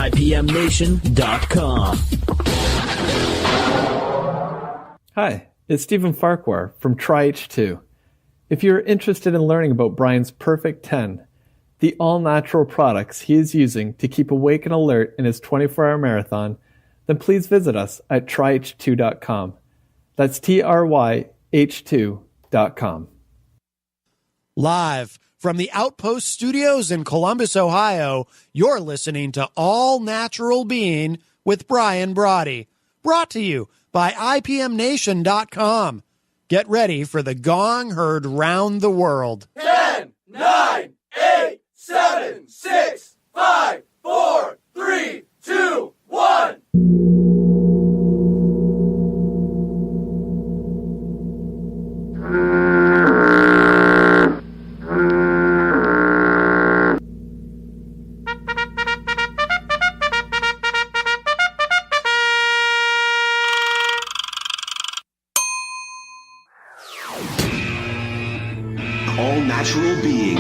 IPMNation.com. Hi, it's Stephen Farquhar from TryH2. If you're interested in learning about Brian's Perfect 10, the all-natural products he is using to keep awake and alert in his 24-hour marathon, then please visit us at tryh2.com. That's TRYH2.com. Live from the Outpost Studios in Columbus, Ohio, you're listening to All Natural Being with Brian Brawdy. Brought to you by IPMNation.com. Get ready for the gong heard round the world. 10, 9, 8, 7, 6, 5, 4, 3, 2, 1. All-Natural Being.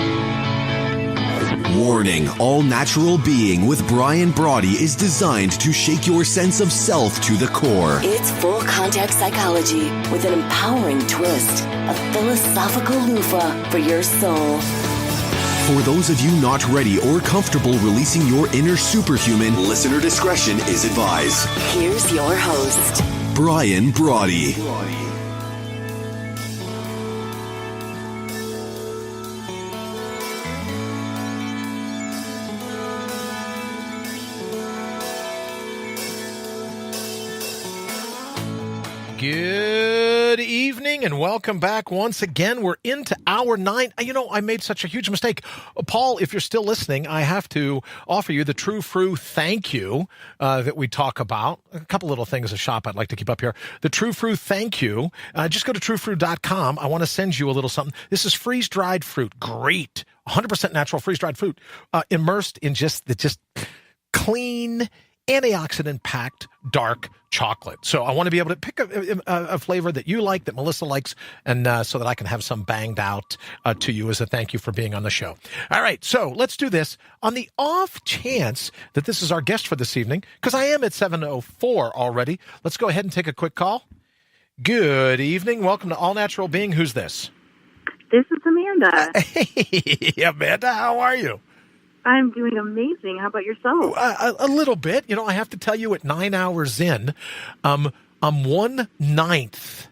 Warning, All-Natural Being with Brian Brawdy is designed to shake your sense of self to the core. It's full contact psychology with an empowering twist, a philosophical loofah for your soul. For those of you not ready or comfortable releasing your inner superhuman, listener discretion is advised. Here's your host, Brian Brawdy. Good evening and welcome back once again. We're into hour 9. You know, I made such a huge mistake. Paul, if you're still listening, I have to offer you the True Frou thank you that we talk about. A couple little things, a shop I'd like to keep up here. The True Frou thank you. Just go to truefruit.com. I want to send you a little something. This is freeze-dried fruit. Great. 100% natural freeze-dried fruit immersed in just clean, antioxidant-packed dark chocolate. So I want to be able to pick a flavor that you like, that Melissa likes, and so that I can have some banged out to you as a thank you for being on the show. All right, so let's do this. On the off chance that this is our guest for this evening, because I am at 7:04 already, let's go ahead and take a quick call. Good evening. Welcome to All Natural Being. Who's this? This is Amanda. Hey, Amanda, how are you? I'm doing amazing. How about yourself? A little bit. You know, I have to tell you, at 9 hours in, I'm 1/9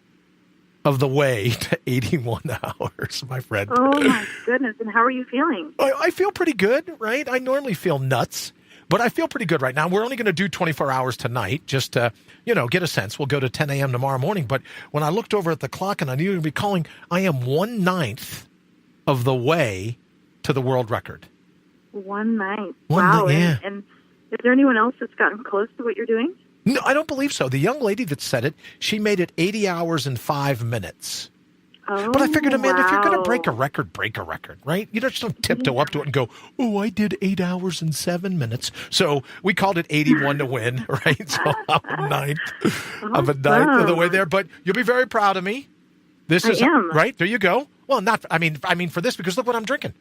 of the way to 81 hours, my friend. Oh, my goodness. And how are you feeling? I feel pretty good, right? I normally feel nuts, but I feel pretty good right now. We're only going to do 24 hours tonight just to, get a sense. We'll go to 10 a.m. tomorrow morning. But when I looked over at the clock and I knew you would be calling, I am 1/9 of the way to the world record. 1 night. Wow. Yeah. And is there anyone else that's gotten close to what you're doing? No, I don't believe so. The young lady that said it, she made it 80 hours and 5 minutes. Oh, but I figured, Amanda, if you're going to wow. break a record, right? You just don't tiptoe up to it and go, oh, I did 8 hours and 7 minutes. So we called it 81 to win, right? So I'm a ninth of the way there. But you'll be very proud of me. This is right. There you go. Well, I mean for this, because look what I'm drinking.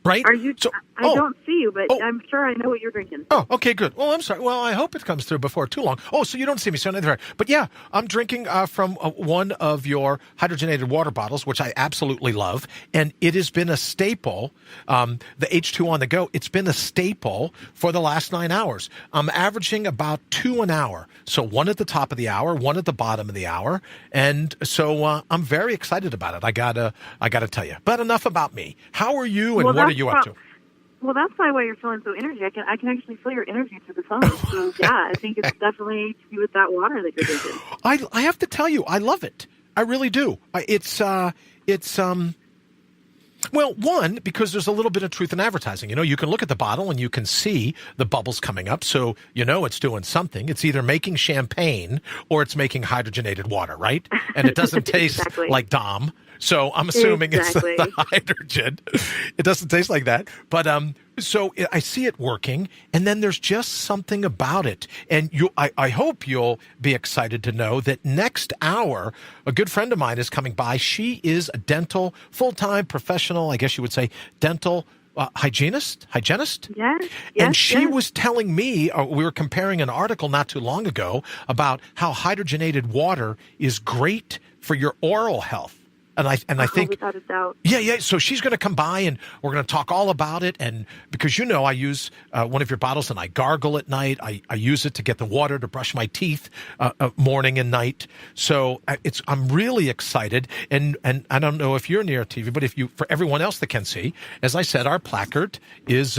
Right? Are you? So, I don't see you, but I'm sure I know what you're drinking. Oh, okay, good. Well, I'm sorry. Well, I hope it comes through before too long. Oh, so you don't see me, so neither. But yeah, I'm drinking from one of your hydrogenated water bottles, which I absolutely love, and it has been a staple. The H2 on the go. It's been a staple for the last 9 hours. I'm averaging about 2 an hour. So one at the top of the hour, one at the bottom of the hour, and so I'm very excited about it. I gotta tell you. But enough about me. How are you, and what are you up to? Well, that's probably why you're feeling so energetic. I can actually feel your energy through the phone. So, yeah, I think it's definitely to do with that water that you're drinking. I have to tell you, I love it. I really do. Well, one, because there's a little bit of truth in advertising. You can look at the bottle and you can see the bubbles coming up. So, it's doing something. It's either making champagne or it's making hydrogenated water, right? And it doesn't taste like Dom. So I'm assuming it's the hydrogen. It doesn't taste like that. But so I see it working, and then there's just something about it. And I hope you'll be excited to know that next hour, a good friend of mine is coming by. She is a dental, full-time professional, I guess you would say, dental hygienist? Yes. And she was telling me, we were comparing an article not too long ago about how hydrogenated water is great for your oral health. And I think, without a doubt. Yeah. So she's going to come by and we're going to talk all about it. And because, I use one of your bottles and I gargle at night. I use it to get the water to brush my teeth morning and night. So I'm really excited. And I don't know if you're near TV, but for everyone else that can see, as I said, our placard is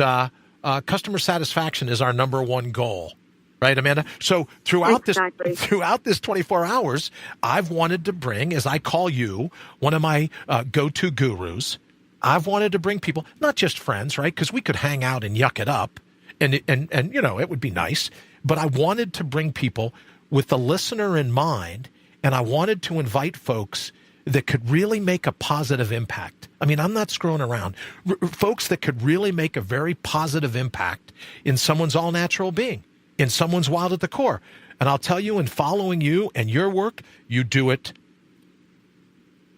customer satisfaction is our number one goal. Right, Amanda? So throughout this 24 hours, I've wanted to bring, as I call you, one of my go-to gurus, I've wanted to bring people, not just friends, right? Because we could hang out and yuck it up, and it would be nice. But I wanted to bring people with the listener in mind, and I wanted to invite folks that could really make a positive impact. I mean, I'm not screwing around. Folks that could really make a very positive impact in someone's all-natural being. In someone's wild at the core. And I'll tell you, in following you and your work, you do it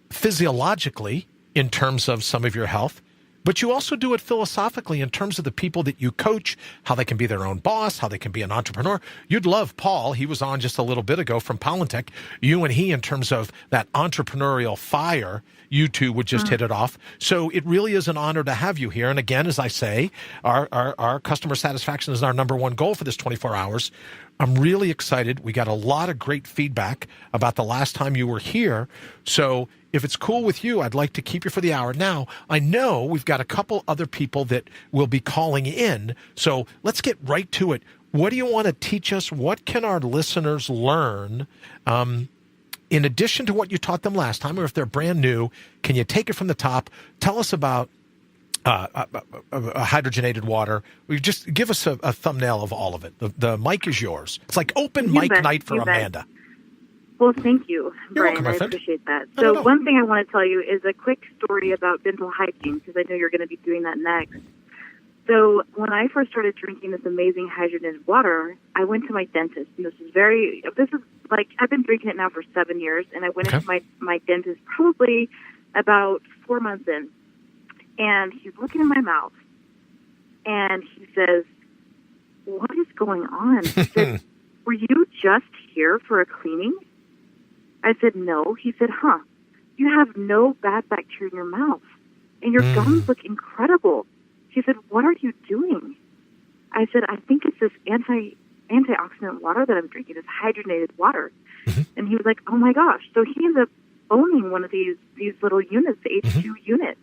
physiologically in terms of some of your health, but you also do it philosophically in terms of the people that you coach, how they can be their own boss, how they can be an entrepreneur. You'd love Paul. He was on just a little bit ago from Polentech. You and he, in terms of that entrepreneurial fire, you two would just hit it off. So it really is an honor to have you here. And again, as I say, our customer satisfaction is our number one goal for this 24 hours. I'm really excited. We got a lot of great feedback about the last time you were here. So if it's cool with you, I'd like to keep you for the hour. Now, I know we've got a couple other people that will be calling in. So let's get right to it. What do you want to teach us? What can our listeners learn? In addition to what you taught them last time, or if they're brand new, can you take it from the top? Tell us about hydrogenated water. Just give us a thumbnail of all of it. The mic is yours. It's like open mic night for Amanda. Well, thank you, Brian. Welcome, my friend. I appreciate that. No. So one thing I want to tell you is a quick story about dental hygiene, because I know you're going to be doing that next. So when I first started drinking this amazing hydrogenated water, I went to my dentist. And this is like, I've been drinking it now for 7 years, and I went into my dentist probably about 4 months in. And he's looking in my mouth, and he says, "What is going on?" He said, "Were you just here for a cleaning?" I said, "No." He said, "You have no bad bacteria in your mouth, and your gums look incredible." He said, "What are you doing?" I said, "I think it's this antioxidant water that I'm drinking, this hydrogenated water." And he was like, "Oh my gosh." So he ended up owning one of these little units, the H2 units.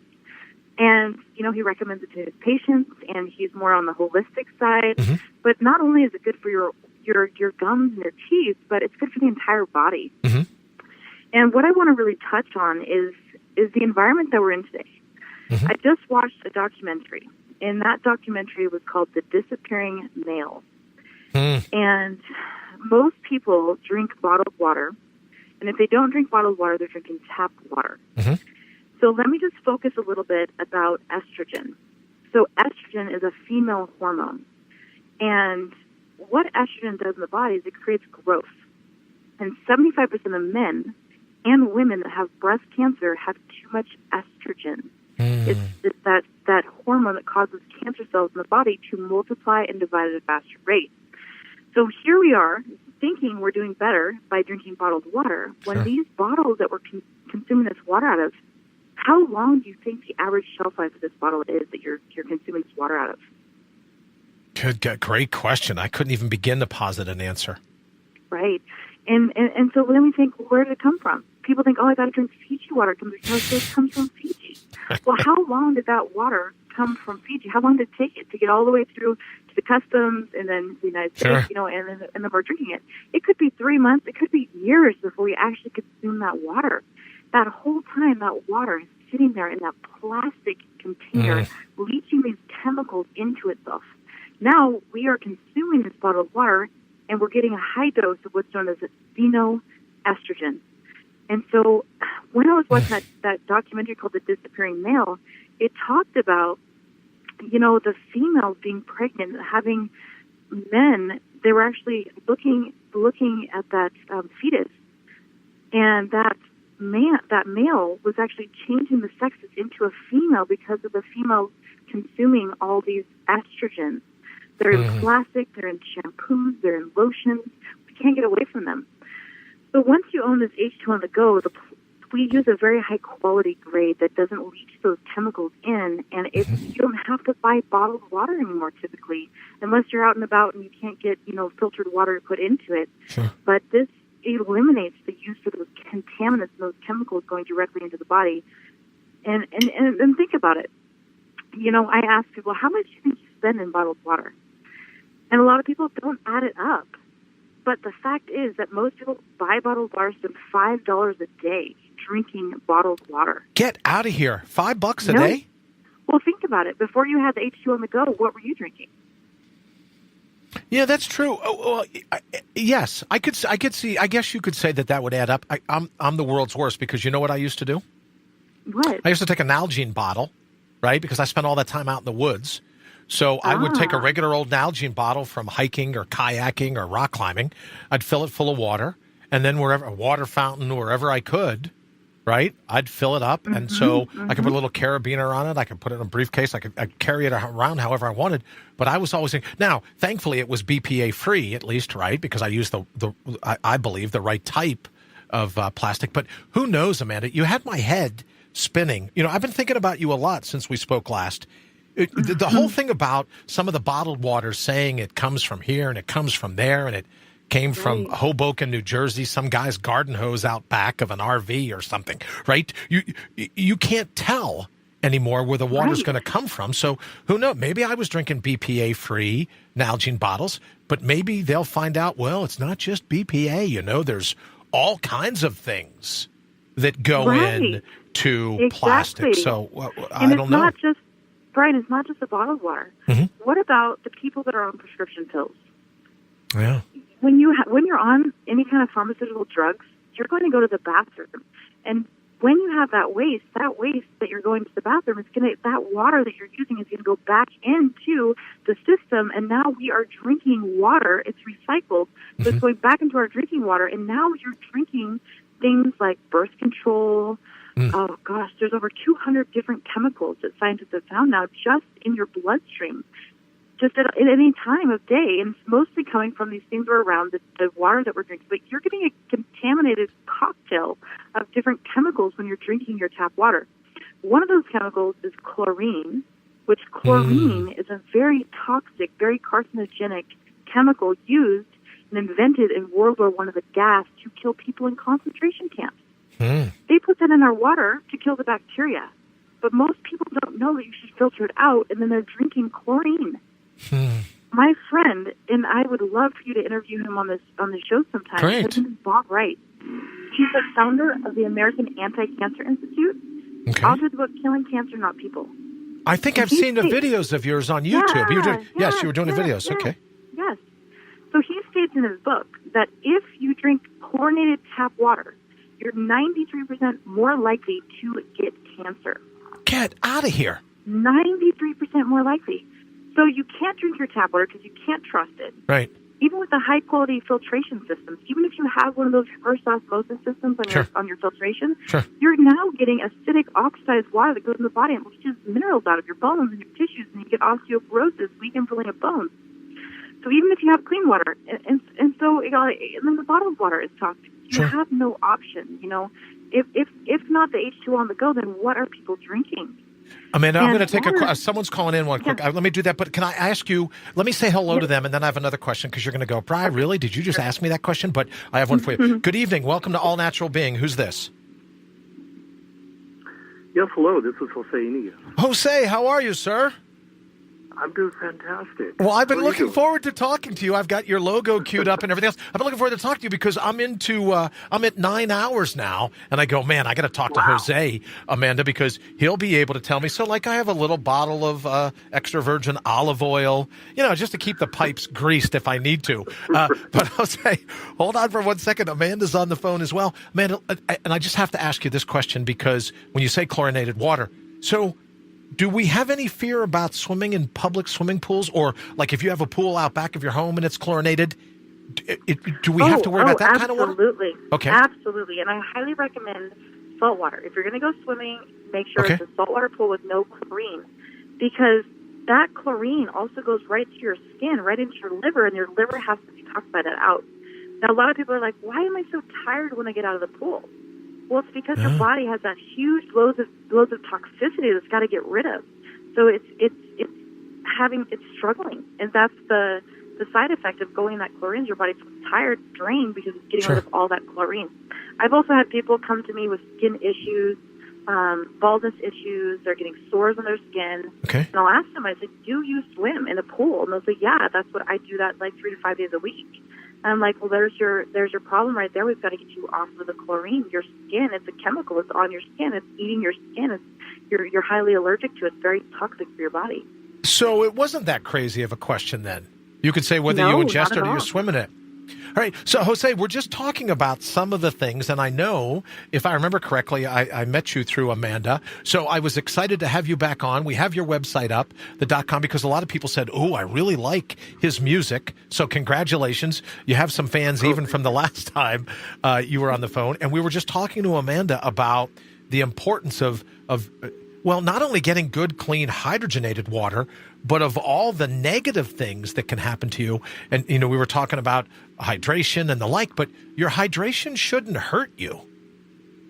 And, he recommends it to his patients, and he's more on the holistic side. But not only is it good for your gums and your teeth, but it's good for the entire body. And what I want to really touch on is the environment that we're in today. I just watched a documentary, and that documentary was called The Disappearing Male. And most people drink bottled water, and if they don't drink bottled water, they're drinking tap water. So let me just focus a little bit about estrogen. So estrogen is a female hormone. And what estrogen does in the body is it creates growth. And 75% of men and women that have breast cancer have too much estrogen. It's that hormone that causes cancer cells in the body to multiply and divide at a faster rate. So here we are thinking we're doing better by drinking bottled water, when these bottles that we're consuming this water out of, how long do you think the average shelf life of this bottle is that you're consuming this water out of? Great question. I couldn't even begin to posit an answer. Right. And so then we think, where did it come from? People think, I got to drink Fiji water because it comes from Fiji. Well, how long did that water come from Fiji? How long did it take it to get all the way through to the customs and then the United States, and then we're drinking it? It could be 3 months. It could be years before we actually consume that water. That whole time, that water is sitting there in that plastic container, leaching these chemicals into itself. Now we are consuming this bottled water, and we're getting a high dose of what's known as xenoestrogen. And so when I was watching that documentary called The Disappearing Male, it talked about, the females being pregnant, having men, they were actually looking at that fetus, and that male was actually changing the sexes into a female because of the female consuming all these estrogens. They're in plastic, they're in shampoos, they're in lotions. We can't get away from them. So once you own this H2 on the go, we use a very high quality grade that doesn't leach those chemicals in, and you don't have to buy bottled water anymore typically, unless you're out and about and you can't get filtered water to put into it. Sure. But this eliminates the use of those contaminants and those chemicals going directly into the body. And think about it. I ask people, how much do you think you spend in bottled water? And a lot of people don't add it up. But the fact is that most people buy bottled water, spend $5 a day drinking bottled water. Get out of here. $5 a day? Well, think about it. Before you had the H2 on the go, what were you drinking? Yeah, that's true. Yes, I could see. I guess you could say that would add up. I'm the world's worst because you know what I used to do? What? I used to take a Nalgene bottle, right? Because I spent all that time out in the woods. So I would take a regular old Nalgene bottle from hiking or kayaking or rock climbing. I'd fill it full of water, and then a water fountain, wherever I could, right? I'd fill it up, and so I could put a little carabiner on it. I could put it in a briefcase. I'd carry it around however I wanted. But I was always now. Thankfully, it was BPA free, at least, right? Because I used I believe the right type of plastic. But who knows, Amanda? You had my head spinning. I've been thinking about you a lot since we spoke last. The whole thing about some of the bottled water saying it comes from here and it comes from there and it came from Hoboken, New Jersey, some guy's garden hose out back of an RV or something, right? You can't tell anymore where the water's going to come from. So who knows? Maybe I was drinking BPA-free Nalgene bottles, but maybe they'll find out, well, it's not just BPA. There's all kinds of things that go in to plastic. So I don't know. Brian, it's not just the bottled water. What about the people that are on prescription pills? Yeah. When you're on any kind of pharmaceutical drugs, you're going to go to the bathroom, and when you have that waste that you're going to the bathroom, that water that you're using is going to go back into the system, and now we are drinking water. It's recycled, so it's going back into our drinking water, and now you're drinking things like birth control. Oh, gosh, there's over 200 different chemicals that scientists have found now just in your bloodstream, just at any time of day. And it's mostly coming from these things that are around the water that we're drinking. But you're getting a contaminated cocktail of different chemicals when you're drinking your tap water. One of those chemicals is chlorine, which chlorine is a very toxic, very carcinogenic chemical used and invented in World War I as a gas to kill people in concentration camps. They put that in our water to kill the bacteria. But most people don't know that you should filter it out, and then they're drinking chlorine. My friend, and I would love for you to interview him on the show sometime. Great. His name is Bob Wright. He's the founder of the American Anti-Cancer Institute. Okay. Authored the book Killing Cancer, Not People. I think I've seen the videos of yours on YouTube. You were doing the videos. Okay. Yes. So he states in his book that if you drink chlorinated tap water, you're 93% more likely to get cancer. Get out of here. 93% more likely. So you can't drink your tap water because you can't trust it. Right. Even with the high-quality filtration systems, even if you have one of those reverse osmosis systems on your filtration, you're now getting acidic, oxidized water that goes in the body and leaches minerals out of your bones and your tissues, and you get osteoporosis, weakened filling of bones. So even if you have clean water, and then the bottled water is toxic. You have no option. If not the H2 on the go, then what are people drinking? Amanda, I'm going to take someone's calling in one quick. Let me do that. But can I ask you, let me say hello to them, and then I have another question because you're going to go, Bri, really? Did you just ask me that question? But I have one for you. Good evening. Welcome to All Natural Being. Who's this? Yes, hello. This is Jose Inigo. Jose, how are you, sir? I'm doing fantastic. Well, I've been looking forward to talking to you. I've got your logo queued up and everything else. I've been looking forward to talking to you because I'm at 9 hours now, and I go, man, I got to talk to Jose, Amanda, because he'll be able to tell me. So, like, I have a little bottle of extra virgin olive oil, just to keep the pipes greased if I need to. But Jose, hold on for 1 second. Amanda's on the phone as well. Amanda, and I just have to ask you this question because when you say chlorinated water, so do we have any fear about swimming in public swimming pools? Or, like, if you have a pool out back of your home and it's chlorinated, do we have to worry about that kind of water? Absolutely. Okay. Absolutely. And I highly recommend salt water. If you're going to go swimming, make sure it's a saltwater pool with no chlorine. because that chlorine also goes right to your skin, right into your liver, and your liver has to detoxify that out. Now, a lot of people are like, why am I so tired when I get out of the pool? Well, it's because your body has that huge loads of toxicity that's got to get rid of. So it's struggling, and that's the side effect of going that chlorine. Your body's tired, drained because it's getting rid of all that chlorine. I've also had people come to me with skin issues, baldness issues. They're getting sores on their skin. Okay. And I'll ask them, I say, do you swim in a pool? And they'll say, yeah, that's what I do, that like 3 to 5 days a week. And I'm like, well, there's your problem right there. We've got to get you off of the chlorine. Your skin, it's a chemical. It's on your skin. It's eating your skin. You're highly allergic to it. It's very toxic for your body. So it wasn't that crazy of a question then. You could say whether you ingest it or you swim in it. All right. So, Jose, we're just talking about some of the things. And I know, if I remember correctly, I met you through Amanda. So I was excited to have you back on. We have your website up, the .com, because a lot of people said, oh, I really like his music. So congratulations. You have some fans even from the last time you were on the phone. And we were just talking to Amanda about the importance of not only getting good, clean, hydrogenated water, but of all the negative things that can happen to you. And, we were talking about hydration and the like, but your hydration shouldn't hurt you,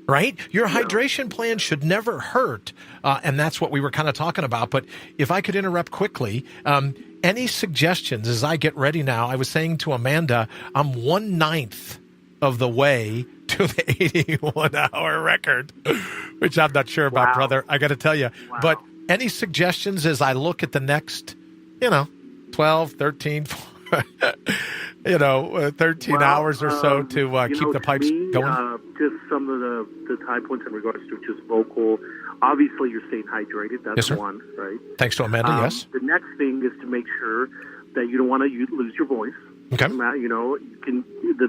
right? Your hydration plan should never hurt. And that's what we were kind of talking about. But if I could interrupt quickly, any suggestions as I get ready now? I was saying to Amanda, I'm 1/9 of the way to the 81-hour record, which I'm not sure about, brother. I got to tell you. Wow. But any suggestions as I look at the next, 12, 13, 13 hours or so to keep the pipes going? Just some of the high points in regards to just vocal. Obviously, you're staying hydrated. That's one, right? Thanks to Amanda, yes. The next thing is to make sure that you don't want to lose your voice. Okay.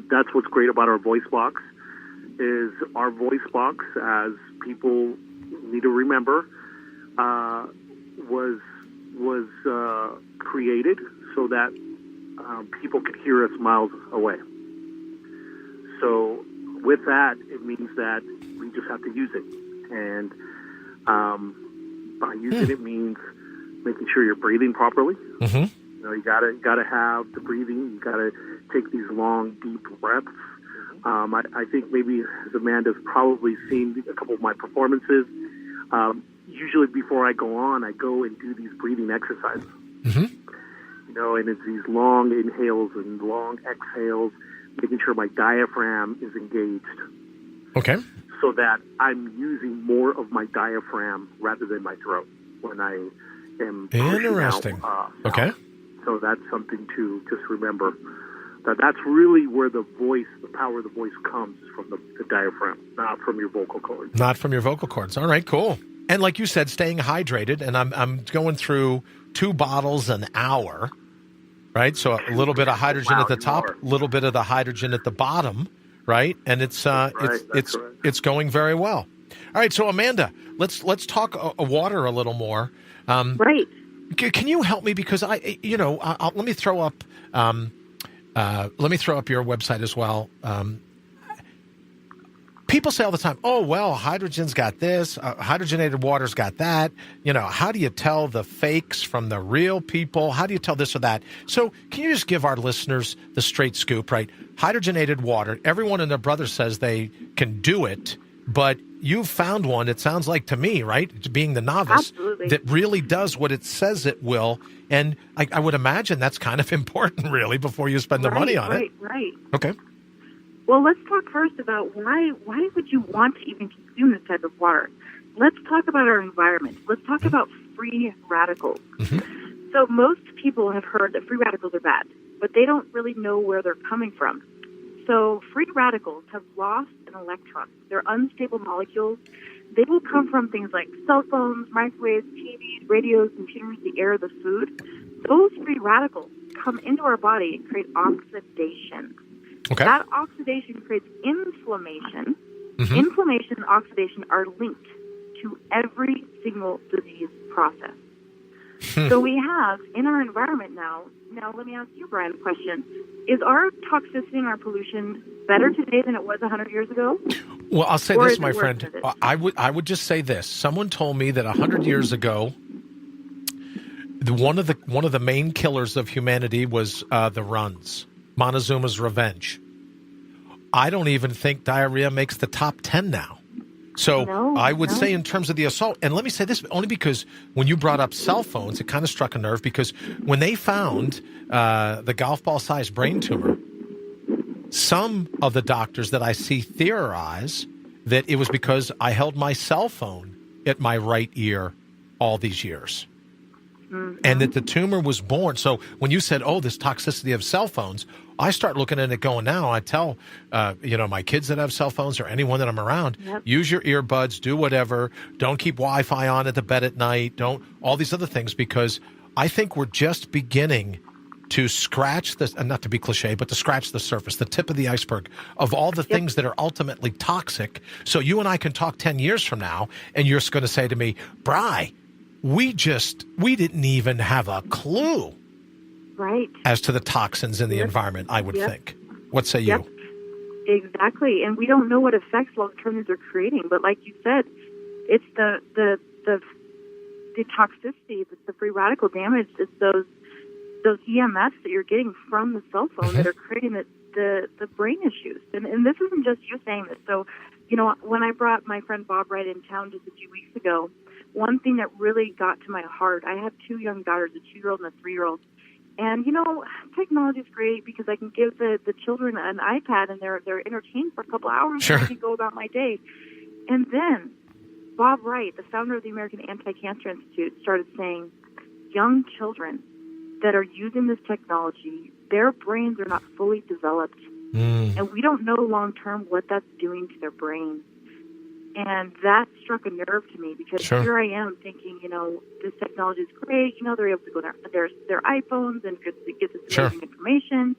That's what's great about our voice box. Is our voice box, as people need to remember, was created so that people could hear us miles away. So with that, it means that we just have to use it, and by using it means making sure you're breathing properly. Mm-hmm. You gotta have the breathing. You gotta take these long, deep breaths. I think maybe as Amanda's probably seen a couple of my performances. Usually before I go on, I go and do these breathing exercises. Mm-hmm. And it's these long inhales and long exhales, making sure my diaphragm is engaged. Okay. So that I'm using more of my diaphragm rather than my throat when I am Interesting. Okay. So that's something to just remember. That's really where the power of the voice comes from the diaphragm, not from your vocal cords. Not from your vocal cords. All right, cool. And like you said, staying hydrated, and I'm going through 2 bottles an hour, right? So a little bit of hydrogen at the top, a little bit of the hydrogen at the bottom, right? And it's going very well. All right, so Amanda, let's talk water a little more. Right. Can you help me, because let me throw up your website as well. People say all the time, oh, well, hydrogen's got this, hydrogenated water's got that. How do you tell the fakes from the real people? How do you tell this or that? So can you just give our listeners the straight scoop, right? Hydrogenated water, everyone and their brother says they can do it, but you've found one, it sounds like to me, right, being the novice, Absolutely. that really does what it says it will. And I would imagine that's kind of important, really, before you spend the money on it. Right. Okay. Well, let's talk first about why would you want to even consume this type of water? Let's talk about our environment. Let's talk about free radicals. Mm-hmm. So most people have heard that free radicals are bad, but they don't really know where they're coming from. So free radicals have lost an electron. They're unstable molecules. They will come from things like cell phones, microwaves, TVs, radios, computers, the air, the food. Those free radicals come into our body and create oxidation. Okay. That oxidation creates inflammation. Mm-hmm. Inflammation and oxidation are linked to every single disease process. So we have in our environment now let me ask you, Brian, a question. Is our toxicity and our pollution better today than it was 100 years ago? Well, I'll say this, my friend. I would just say this. Someone told me that 100 years ago, One of the main killers of humanity was the runs, Montezuma's Revenge. I don't even think diarrhea makes the top 10 now. So I would say in terms of the assault, and let me say this only because when you brought up cell phones, it kind of struck a nerve because when they found the golf ball-sized brain tumor, some of the doctors that I see theorize that it was because I held my cell phone at my right ear all these years. Mm-hmm. And that the tumor was born. So when you said, this toxicity of cell phones, I start looking at it going, now I tell, my kids that have cell phones or anyone that I'm around, use your earbuds, do whatever. Don't keep Wi-Fi on at the bed at night. Don't all these other things, because I think we're just beginning to scratch this, and not to be cliche, but to scratch the surface, the tip of the iceberg of all the things that are ultimately toxic. So you and I can talk 10 years from now, and you're just going to say to me, Bri, we didn't even have a clue as to the toxins in the environment, I would think. What say you? Exactly. And we don't know what effects long-term these are creating. But like you said, it's the toxicity, the free radical damage, it's those EMFs that you're getting from the cell phone that are creating the brain issues. And this isn't just you saying this. So, when I brought my friend Bob Wright in town just a few weeks ago, one thing that really got to my heart, I have 2 young daughters, a 2-year-old and a 3-year-old. And, technology is great because I can give the children an iPad and they're entertained for a couple hours and I can go about my day. And then Bob Wright, the founder of the American Anti-Cancer Institute, started saying young children that are using this technology, their brains are not fully developed. And we don't know long-term what that's doing to their brain. And that struck a nerve to me because here I am thinking, this technology is great. They're able to go to their iPhones and get this amazing information.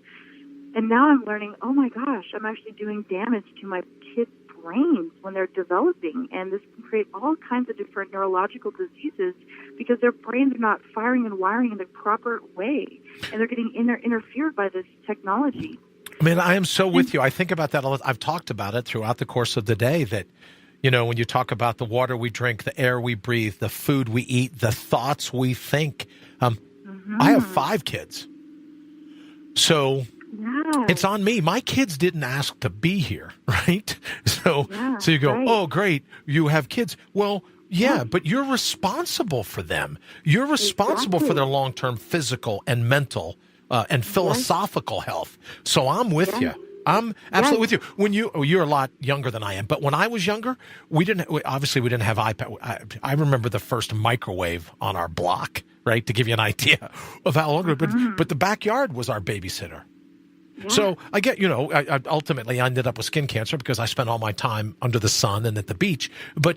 And now I'm learning, oh my gosh, I'm actually doing damage to my kids' brains when they're developing. And this can create all kinds of different neurological diseases because their brains are not firing and wiring in the proper way. And they're getting interfered by this technology. I mean, I am so with you. I think about that a lot. I've talked about it throughout the course of the day that, when you talk about the water we drink, the air we breathe, the food we eat, the thoughts we think. I have 5 kids. So it's on me. My kids didn't ask to be here, right? So you go, oh, great, you have kids. Well, but you're responsible for them. You're responsible for their long-term physical and mental and philosophical health. So I'm with you. I'm absolutely with you. When you're a lot younger than I am, but when I was younger, we didn't have iPad. I remember the first microwave on our block, right? To give you an idea of how long ago. But the backyard was our babysitter. Yeah. So I get, I ultimately ended up with skin cancer because I spent all my time under the sun and at the beach. But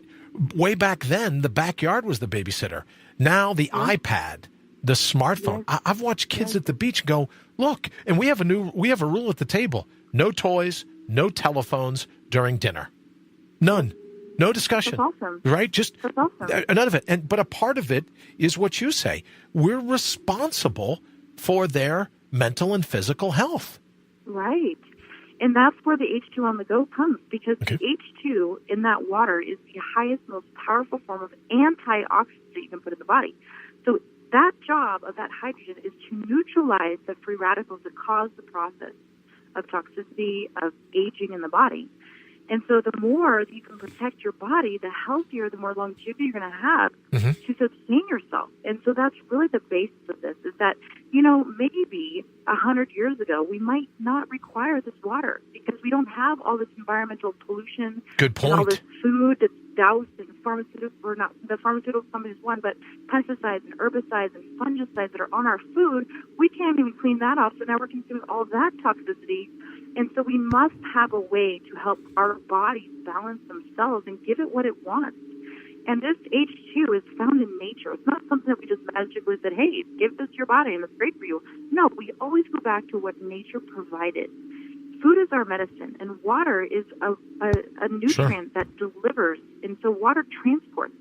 way back then, the backyard was the babysitter. Now the iPad, the smartphone. I've watched kids at the beach go, look, and we have a rule at the table. No toys, no telephones during dinner. None. No discussion. That's awesome. Right? Just none of it. But a part of it is what you say. We're responsible for their mental and physical health. Right. And that's where the H2 on the go comes, because the H2 in that water is the highest, most powerful form of antioxidant you can put in the body. So that job of that hydrogen is to neutralize the free radicals that cause the process of toxicity, of aging in the body. And so the more that you can protect your body, the healthier, the more longevity you're going to have to sustain yourself. And so that's really the basis of this, is that, maybe 100 years ago, we might not require this water because we don't have all this environmental pollution. Good point. And all this food that's doused in pharmaceuticals, or not the pharmaceutical companies one, but pesticides and herbicides and fungicides that are on our food. We can't even clean that off, so now we're consuming all that toxicity. And so we must have a way to help our bodies balance themselves and give it what it wants. And this H2 is found in nature. It's not something that we just magically said, hey, give this to your body and it's great for you. No, we always go back to what nature provided. Food is our medicine, and water is a nutrient that delivers, and so water transports.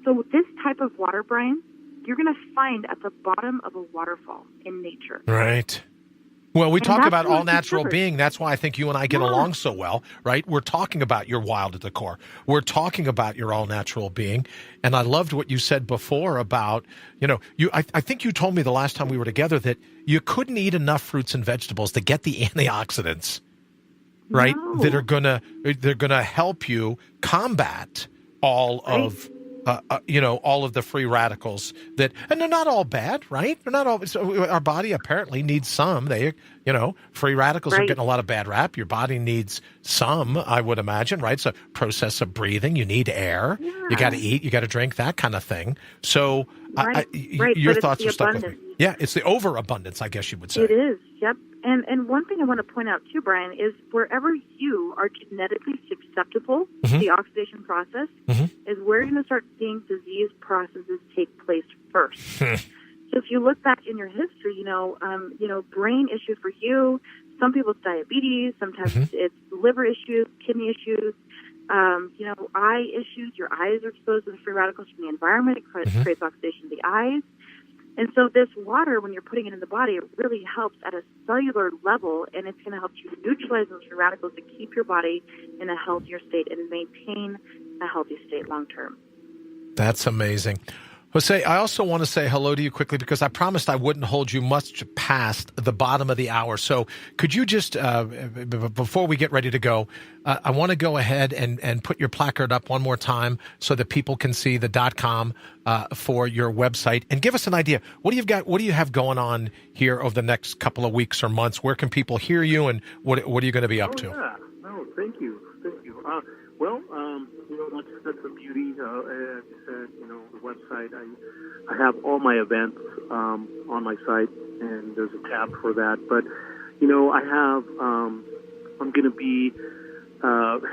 So this type of water, Brian, you're going to find at the bottom of a waterfall in nature. Right. Well, we And talk that's about what all we natural discovered. being. That's why I think you and I get along so well, right? We're talking about your wild at the core. We're talking about your all natural being. And I loved what you said before about, I think you told me the last time we were together that you couldn't eat enough fruits and vegetables to get the antioxidants, right? No. They're gonna help you combat all of all of the free radicals and they're not all bad, right? They're not all. So our body apparently needs some. Free radicals are Right. getting a lot of bad rap. Your body needs some, I would imagine, right? It's a process of breathing. You need air. Yeah. You got to eat. You got to drink. That kind of thing. So, Right. your But it's thoughts the are stuck with me. abundance. Yeah, it's the overabundance, I guess you would say. It is, yep. And one thing I want to point out too, Brian, is wherever you are genetically susceptible to the oxidation process is where you're going to start seeing disease processes take place first. So if you look back in your history, brain issues for you, some people it's diabetes, sometimes it's liver issues, kidney issues, eye issues. Your eyes are exposed to the free radicals from the environment. It creates oxidation in the eyes. And so this water, when you're putting it in the body, it really helps at a cellular level, and it's going to help you neutralize those free radicals to keep your body in a healthier state and maintain a healthy state long term. That's amazing. Jose, I also want to say hello to you quickly because I promised I wouldn't hold you much past the bottom of the hour. So could you just, before we get ready to go, I want to go ahead and put your placard up one more time so that people can see the .com for your website and give us an idea. What do you have going on here over the next couple of weeks or months? Where can people hear you and what are you going to be up to? Yeah. No, thank you. That's the beauty. As you said, the website. I have all my events on my site, and there's a tab for that. But I have. I'm going to be. It's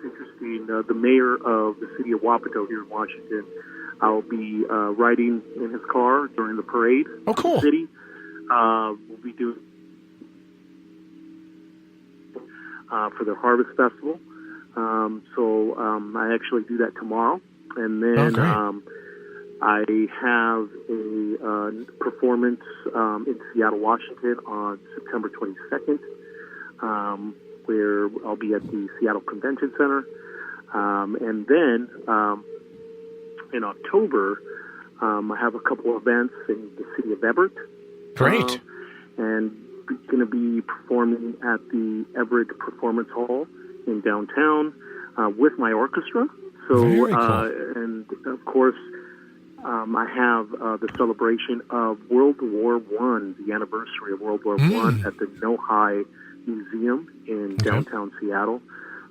interesting. The mayor of the city of Wapato here in Washington. I'll be riding in his car during the parade. Oh, cool. Of the city. We'll be doing for the Harvest Festival. So I actually do that tomorrow, and then I have a performance in Seattle, Washington on September 22nd, where I'll be at the Seattle Convention Center, and then in October I have a couple of events in the city of Everett. Great. And going to be performing at the Everett Performance Hall in downtown with my orchestra. So, very cool. And of course, I have the celebration of World War I, the anniversary of World War I at the Nohi Museum in downtown Seattle.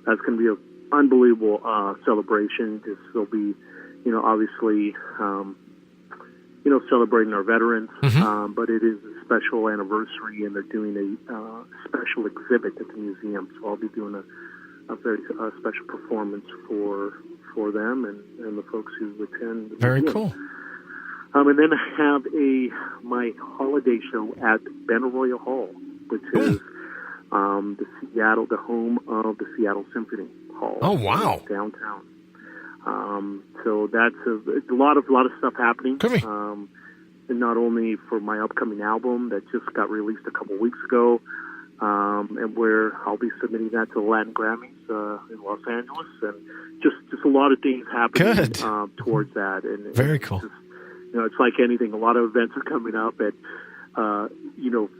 That's going to be an unbelievable celebration. This will be, obviously, celebrating our veterans, but it is a special anniversary, and they're doing a special exhibit at the museum. So I'll be doing a very special performance for them and the folks who attend. The Very museum. cool. And then I have my holiday show at Benaroya Hall, which is the home of the Seattle Symphony Hall. Oh, wow. Downtown. So that's a lot of stuff happening. And not only for my upcoming album that just got released a couple weeks ago, and where I'll be submitting that to the Latin Grammys in Los Angeles, and just a lot of things happening towards that. And very cool. Just, it's like anything. A lot of events are coming up, and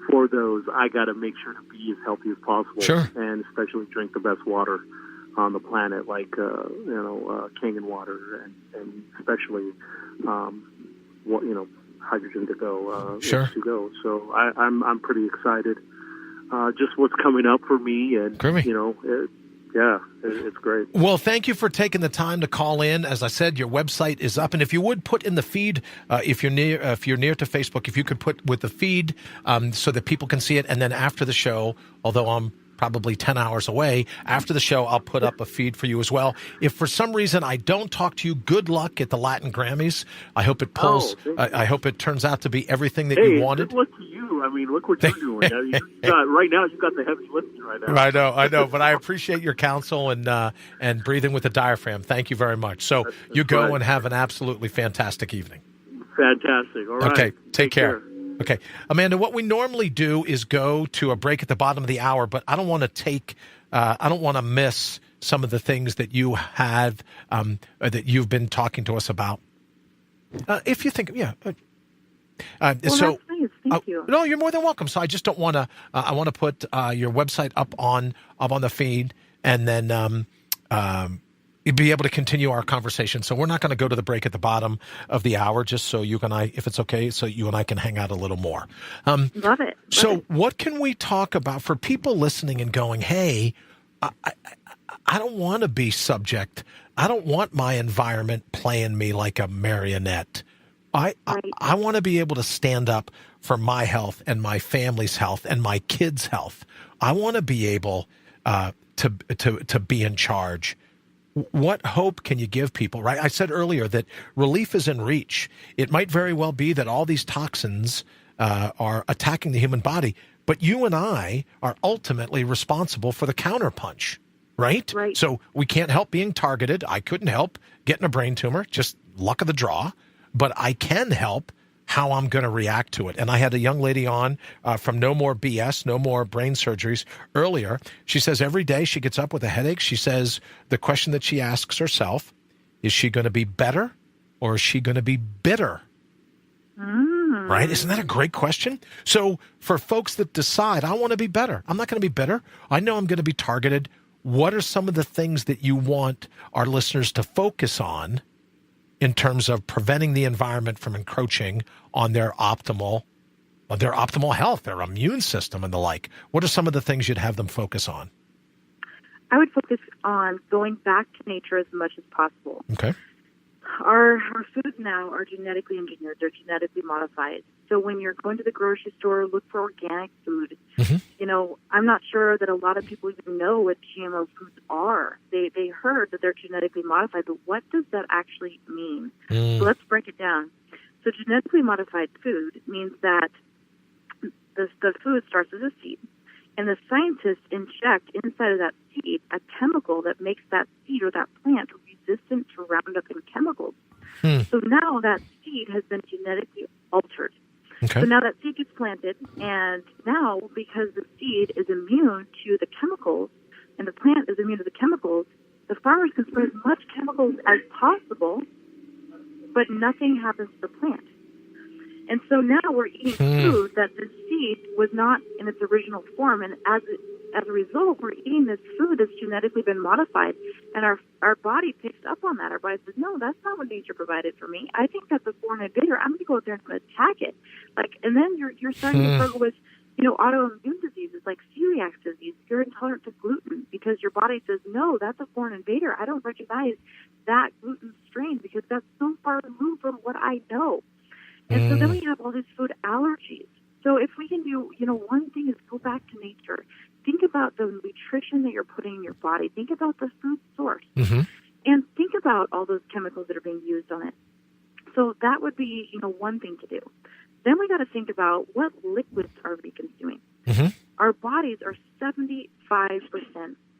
for those, I got to make sure to be as healthy as possible, and especially drink the best water on the planet, like Kangen water, and especially hydrogen to go. To go. So I'm pretty excited. Just what's coming up for me, and it's great. Well, thank you for taking the time to call in. As I said, your website is up, and if you would put in the feed, if you're near to Facebook, if you could put with the feed so that people can see it, and then after the show, although I'm probably 10 hours away. After the show, I'll put up a feed for you as well. If for some reason I don't talk to you, good luck at the Latin Grammys. I hope it pulls. I hope it turns out to be everything that you wanted. Good luck to you. I mean, look what you're doing. Right now, you've got the heavy lifting right now. I know, but I appreciate your counsel and breathing with the diaphragm. Thank you very much. So you go and have an absolutely fantastic evening. Fantastic. All right. Okay, take care. Okay. Amanda, what we normally do is go to a break at the bottom of the hour, but I don't want to miss some of the things that you have, that you've been talking to us about. If you think, yeah. Well, that's nice. Thank you. No, you're more than welcome. So I just don't want to, I want to put your website up on the feed, and then you'd be able to continue our conversation. So we're not going to go to the break at the bottom of the hour, just so you and I, if it's okay, so you and I can hang out a little more. Love it. So what can we talk about for people listening and going, hey, I don't want to be subject. I don't want my environment playing me like a marionette. I want to be able to stand up for my health and my family's health and my kids' health. I want to be able to be in charge. What hope can you give people, right? I said earlier that relief is in reach. It might very well be that all these toxins are attacking the human body, but you and I are ultimately responsible for the counterpunch, right? Right. So we can't help being targeted. I couldn't help getting a brain tumor, just luck of the draw, but I can help how I'm going to react to it. And I had a young lady on from No More BS, No More Brain Surgeries earlier. She says every day she gets up with a headache. She says the question that she asks herself, is she going to be better or is she going to be bitter? Right? Isn't that a great question? So for folks that decide, I want to be better, I'm not going to be bitter. I know I'm going to be targeted. What are some of the things that you want our listeners to focus on in terms of preventing the environment from encroaching on their optimal health, their immune system and the like? What are some of the things you'd have them focus on? I would focus on going back to nature as much as possible. Okay. Our foods now are genetically engineered. They're genetically modified. So when you're going to the grocery store, look for organic food. Mm-hmm. You know, I'm not sure that a lot of people even know what GMO foods are. They heard that they're genetically modified, but what does that actually mean? So let's break it down. So genetically modified food means that the food starts as a seed, and the scientists inject inside of that seed a chemical that makes that seed or that plant resistant to Roundup and chemicals. So now that seed has been genetically altered. Okay. So now that seed gets planted, and now because the seed is immune to the chemicals and the plant is immune to the chemicals, the farmers can spray as much chemicals as possible, but nothing happens to the plant. And so now we're eating food that the seed was not in its original form, and as a result, we're eating this food that's genetically been modified, and our body picks up on that. Our body says, no, that's not what nature provided for me. I think that's a foreign invader. I'm going to go out there and I'm going to attack it. And then you're starting to struggle with, autoimmune diseases like celiac disease. You're intolerant to gluten because your body says, no, that's a foreign invader. I don't recognize that gluten strain because that's so far removed from what I know. And so then we have all these food allergies. So if we can do, one thing is go back to nature. Think about the nutrition that you're putting in your body. Think about the food source. Mm-hmm. And think about all those chemicals that are being used on it. So that would be, one thing to do. Then we got to think about what liquids are we consuming. Mm-hmm. Our bodies are 75%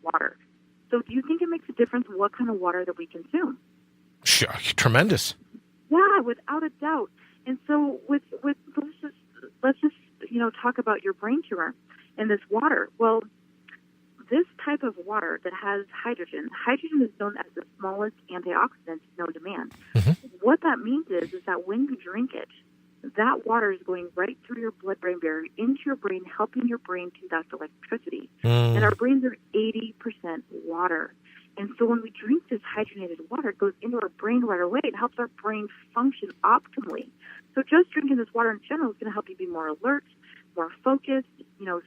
water. So do you think it makes a difference what kind of water that we consume? Sure. Tremendous. Yeah, without a doubt. And so let's just talk about your brain tumor and this water. Well, this type of water that has hydrogen is known as the smallest antioxidant known to man. Mm-hmm. What that means is that when you drink it, that water is going right through your blood-brain barrier into your brain, helping your brain conduct electricity. And our brains are 80% water. And so when we drink this hydrogenated water, it goes into our brain right away. It helps our brain function optimally. So just drinking this water in general is going to help you be more alert, more focused,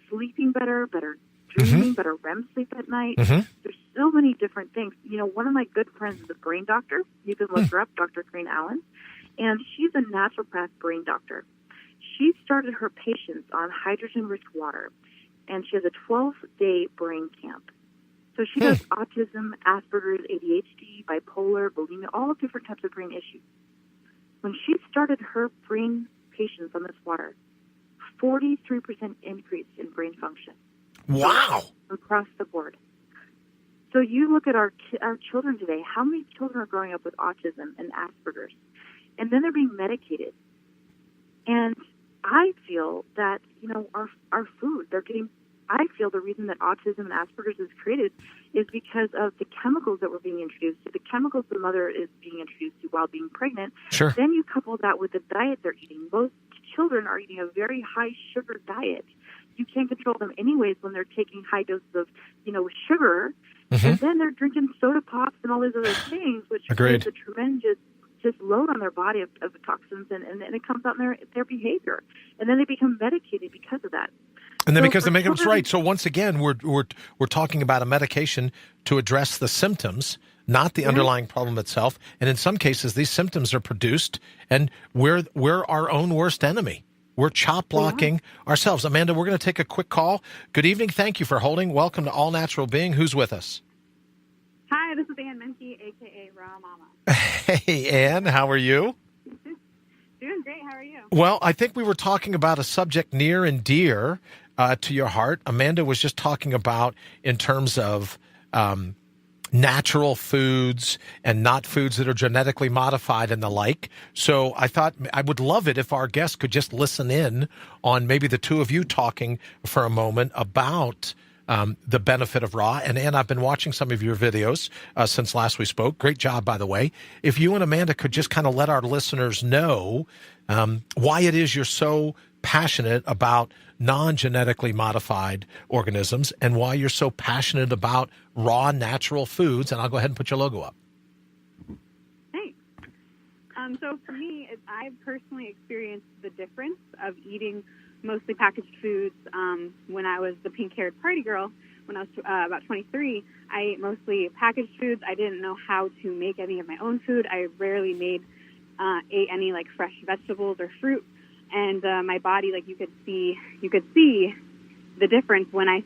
sleeping better dreaming, better REM sleep at night. There's so many different things. One of my good friends is a brain doctor. You can look her up, Dr. Green Allen. And she's a naturopath brain doctor. She started her patients on hydrogen-rich water, and she has a 12-day brain camp. So she does autism, Asperger's, ADHD, bipolar, bulimia, all different types of brain issues. When she started her brain patients on this water, 43% increase in brain function. Wow. Across the board. So you look at our children today, how many children are growing up with autism and Asperger's? And then they're being medicated. And I feel that, our food, I feel the reason that autism and Asperger's is created is because of the chemicals that were being introduced, the chemicals the mother is being introduced to while being pregnant. Sure. Then you couple that with the diet they're eating. Most children are eating a very high sugar diet. You can't control them anyways when they're taking high doses of, sugar. Mm-hmm. And then they're drinking soda pops and all these other things, which creates a tremendous just load on their body of toxins, and it comes out in their behavior. And then they become medicated because of that. And then because they make them right. So once again, we're talking about a medication to address the symptoms, not the underlying problem itself. And in some cases, these symptoms are produced, and we're our own worst enemy. We're chop blocking ourselves. Amanda, we're going to take a quick call. Good evening. Thank you for holding. Welcome to All Natural Being. Who's with us? Hi, this is Ann Menke, a.k.a. Raw Mama. Hey, Ann. How are you? Doing great. How are you? Well, I think we were talking about a subject near and dear to your heart. Amanda was just talking about in terms of natural foods and not foods that are genetically modified and the like. So I thought I would love it if our guests could just listen in on maybe the two of you talking for a moment about the benefit of raw. And Ann, I've been watching some of your videos since last we spoke. Great job, by the way. If you and Amanda could just kind of let our listeners know why it is you're so passionate about non-genetically modified organisms and why you're so passionate about raw natural foods. And I'll go ahead and put your logo up. Thanks. So for me, I've personally experienced the difference of eating mostly packaged foods. When I was the pink-haired party girl, when I was about 23, I ate mostly packaged foods. I didn't know how to make any of my own food. I rarely ate any like fresh vegetables or fruit. And my body, like you could see the difference when I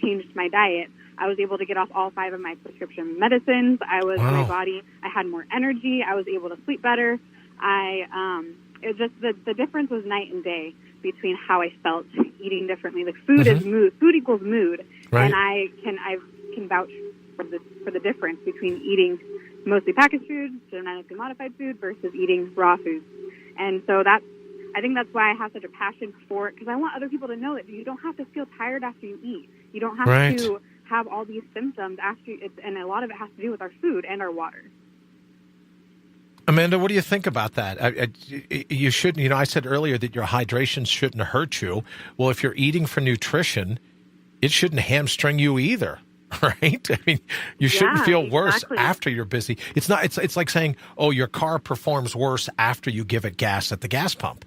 changed my diet. I was able to get off all 5 of my prescription medicines. My body, I had more energy. I was able to sleep better. It just the difference was night and day between how I felt eating differently. Like food is mood. Food equals mood, right. And I can vouch for the difference between eating mostly packaged food, genetically modified food, versus eating raw foods. And so I think that's why I have such a passion for it, because I want other people to know that you don't have to feel tired after you eat. You don't have to have all these symptoms and a lot of it has to do with our food and our water. Amanda, what do you think about that? You shouldn't, I said earlier that your hydration shouldn't hurt you. Well, if you're eating for nutrition, it shouldn't hamstring you either, right? I mean, you shouldn't feel worse after you're busy. It's not. It's like saying, oh, your car performs worse after you give it gas at the gas pump.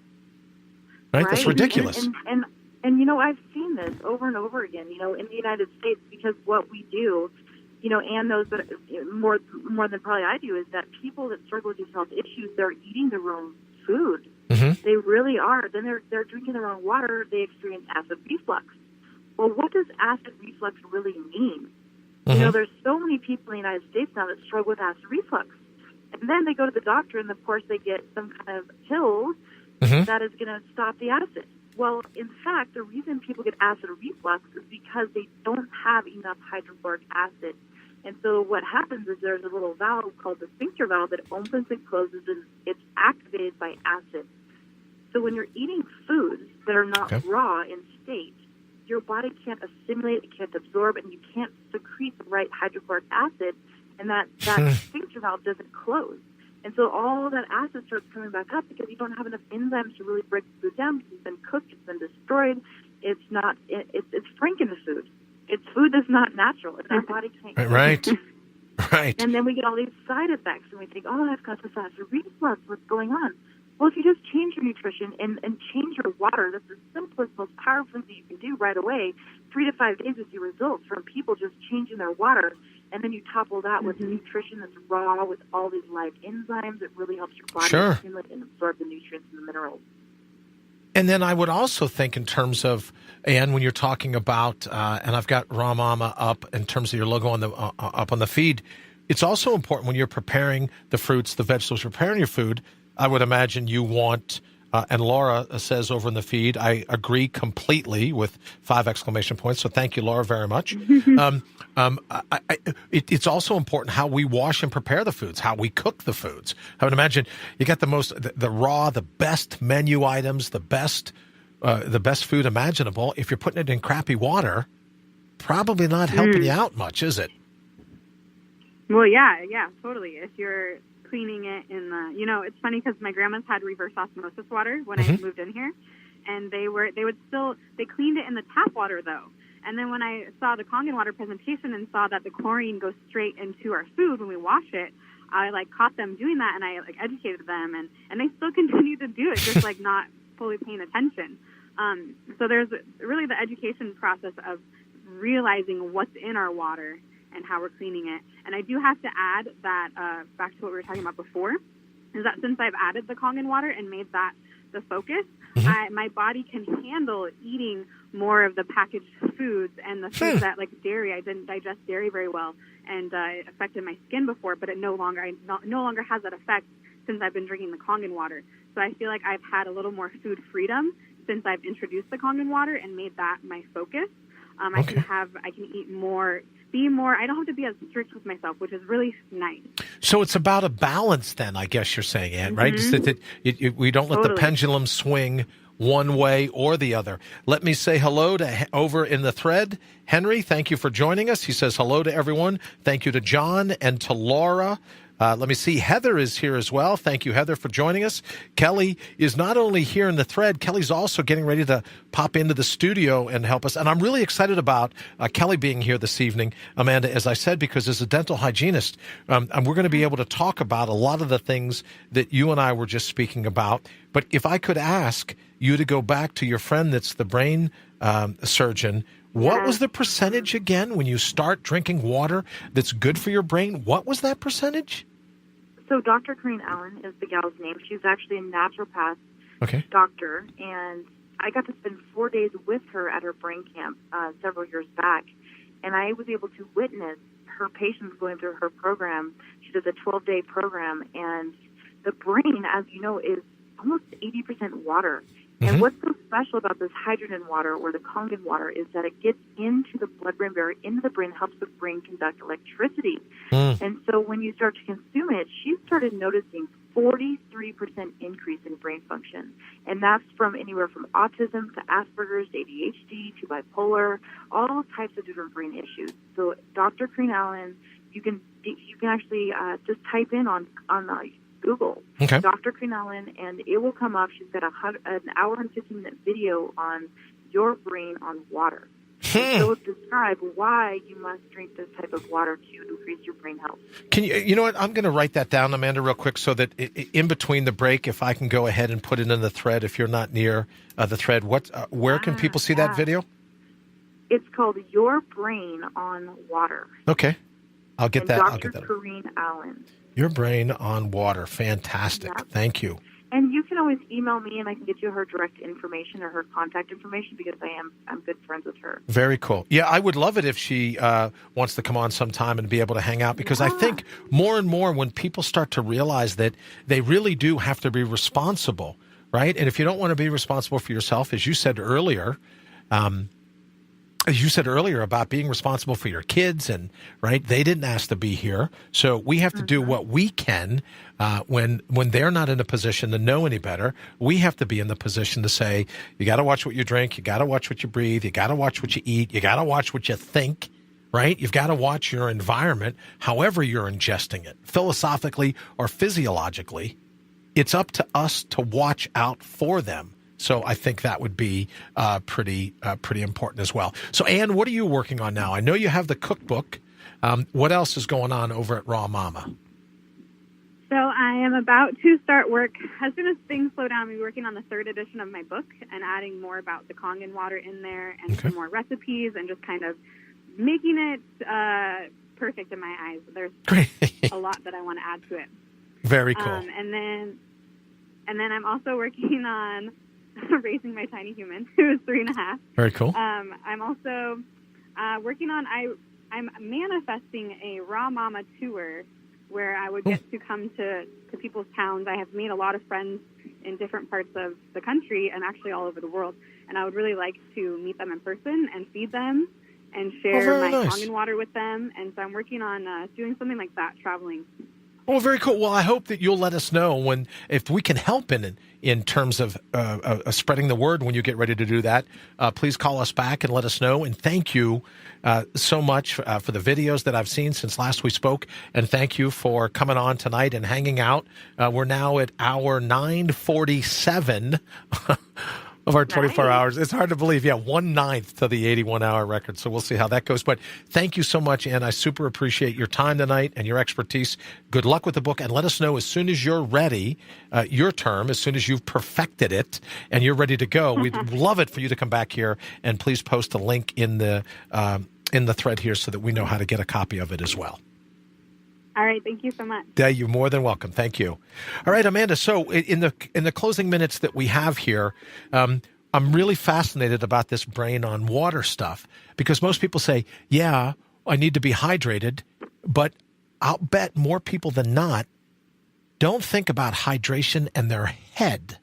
Right? That's ridiculous. And I've seen this over and over again, in the United States, because what we do, Ann knows that more than probably I do, is that people that struggle with these health issues, they're eating the wrong food. Mm-hmm. They really are. Then they're drinking the wrong water. They experience acid reflux. Well, what does acid reflux really mean? Mm-hmm. There's so many people in the United States now that struggle with acid reflux. And then they go to the doctor, and of course they get some kind of pill that is going to stop the acid. Well, in fact, the reason people get acid reflux is because they don't have enough hydrochloric acid. And so what happens is there's a little valve called the sphincter valve that opens and closes, and it's activated by acid. So when you're eating foods that are not raw in state, your body can't assimilate, it can't absorb, and you can't secrete the right hydrochloric acid, and that sphincter valve doesn't close. And so all that acid starts coming back up because you don't have enough enzymes to really break the food down, because it's been cooked, it's been destroyed. It's Franken the food. It's food that's not natural, and our body can't. Right. And then we get all these side effects, and we think, oh, I've got this acid reflux. What's going on? Well, if you just change your nutrition and change your water, that's the simplest, most powerful thing that you can do right away. 3 to 5 days is your results from people just changing their water. And then you topple that with nutrition that's raw, with all these live enzymes. It really helps your body assimilate and absorb the nutrients and the minerals. And then I would also think in terms of, Ann, when you're talking about, and I've got Raw Mama up in terms of your logo on the up on the feed, it's also important when you're preparing the fruits, the vegetables, preparing your food. I would imagine you want And Laura says over in the feed, I agree completely with 5 exclamation points. So thank you, Laura, very much. It's also important how we wash and prepare the foods, how we cook the foods. I would imagine you got the raw, the best menu items, the best food imaginable. If you're putting it in crappy water, probably not helping you out much, is it? Well, yeah, totally. If you're cleaning it in the, it's funny because my grandma's had reverse osmosis water when I moved in here, and they cleaned it in the tap water though. And then when I saw the Kangen water presentation and saw that the chlorine goes straight into our food when we wash it, I caught them doing that, and I educated them, and they still continue to do it, just not fully paying attention. So there's really the education process of realizing what's in our water and how we're cleaning it. And I do have to add that, back to what we were talking about before, is that since I've added the Kangen water and made that the focus, my body can handle eating more of the packaged foods and the foods that, like dairy, I didn't digest dairy very well, and it affected my skin before, but it no longer has that effect since I've been drinking the Kangen water. So I feel like I've had a little more food freedom since I've introduced the Kangen water and made that my focus. I can eat more, be more. I don't have to be as strict with myself, which is really nice. So it's about a balance then, I guess you're saying, Ann, right? Just that we don't let the pendulum swing one way or the other. Let me say hello to over in the thread. Henry, thank you for joining us. He says hello to everyone. Thank you to John and to Laura. Let me see. Heather is here as well. Thank you, Heather, for joining us. Kelly is not only here in the thread, Kelly's also getting ready to pop into the studio and help us. And I'm really excited about Kelly being here this evening, Amanda, as I said, because as a dental hygienist, and we're going to be able to talk about a lot of the things that you and I were just speaking about. But if I could ask you to go back to your friend that's the brain surgeon, what was the percentage again when you start drinking water that's good for your brain? What was that percentage? So Dr. Corinne Allen is the gal's name. She's actually a naturopath doctor, and I got to spend 4 days with her at her brain camp several years back, and I was able to witness her patients going through her program. She does a 12-day program, and the brain, as you know, is almost 80% water. And what's so special about this hydrogen water or the Kangen water is that it gets into the blood-brain barrier, into the brain, helps the brain conduct electricity. And so when you start to consume it, she started noticing 43% increase in brain function. And that's from anywhere from autism to Asperger's to ADHD to bipolar, all types of different brain issues. So Dr. Corinne Allen, you can actually just type in on Google, Dr. Corinne Allen, and it will come up. She's got an hour and 15-minute video on your brain on water. It will describe why you must drink this type of water to increase your brain health. Can you know what? I'm going to write that down, Amanda, real quick, so that in between the break, if I can go ahead and put it in the thread, if you're not near the thread, where can people see that video? It's called Your Brain on Water. Okay. I'll get that. Dr. Corinne Allen. Your Brain on Water. Fantastic. Yeah. Thank you. And you can always email me, and I can get you her direct information or her contact information because I'm good friends with her. Very cool. Yeah, I would love it if she wants to come on sometime and be able to hang out, because I think more and more when people start to realize that they really do have to be responsible, right? And if you don't want to be responsible for yourself, as you said earlier, about being responsible for your kids, and right, they didn't ask to be here, so we have to do what we can. When they're not in a position to know any better, we have to be in the position to say, you got to watch what you drink, you got to watch what you breathe, you got to watch what you eat, you got to watch what you think, right? You've got to watch your environment, however you're ingesting it, philosophically or physiologically. It's up to us to watch out for them. So I think that would be pretty important as well. So, Ann, what are you working on now? I know you have the cookbook. What else is going on over at Raw Mama? So I am about to start work. As soon as things slow down, I'll be working on the 3rd edition of my book and adding more about the Kangen water in there and some more recipes and just kind of making it perfect in my eyes. There's a lot that I want to add to it. Very cool. And then I'm also working on raising my tiny human, who is 3.5. Very cool. I'm also working on, I'm manifesting a Raw Mama tour where I would get to come to people's towns. I have made a lot of friends in different parts of the country and actually all over the world. And I would really like to meet them in person and feed them and share my Kangen water with them. And so I'm working on doing something like that, traveling. Oh, very cool. Well, I hope that you'll let us know if we can help in terms of spreading the word when you get ready to do that. Please call us back and let us know. And thank you so much for the videos that I've seen since last we spoke. And thank you for coming on tonight and hanging out. We're now at hour 9:47 of our 24 hours. It's hard to believe. Yeah, 1/9 to the 81-hour record. So we'll see how that goes. But thank you so much, Ann. I super appreciate your time tonight and your expertise. Good luck with the book. And let us know as soon as you're ready, your term, as soon as you've perfected it and you're ready to go. We'd love it for you to come back here. And please post a link in the thread here so that we know how to get a copy of it as well. All right. Thank you so much. Yeah, you're more than welcome. Thank you. All right, Amanda. So in the closing minutes that we have here, I'm really fascinated about this brain on water stuff because most people say, yeah, I need to be hydrated, but I'll bet more people than not don't think about hydration and their head.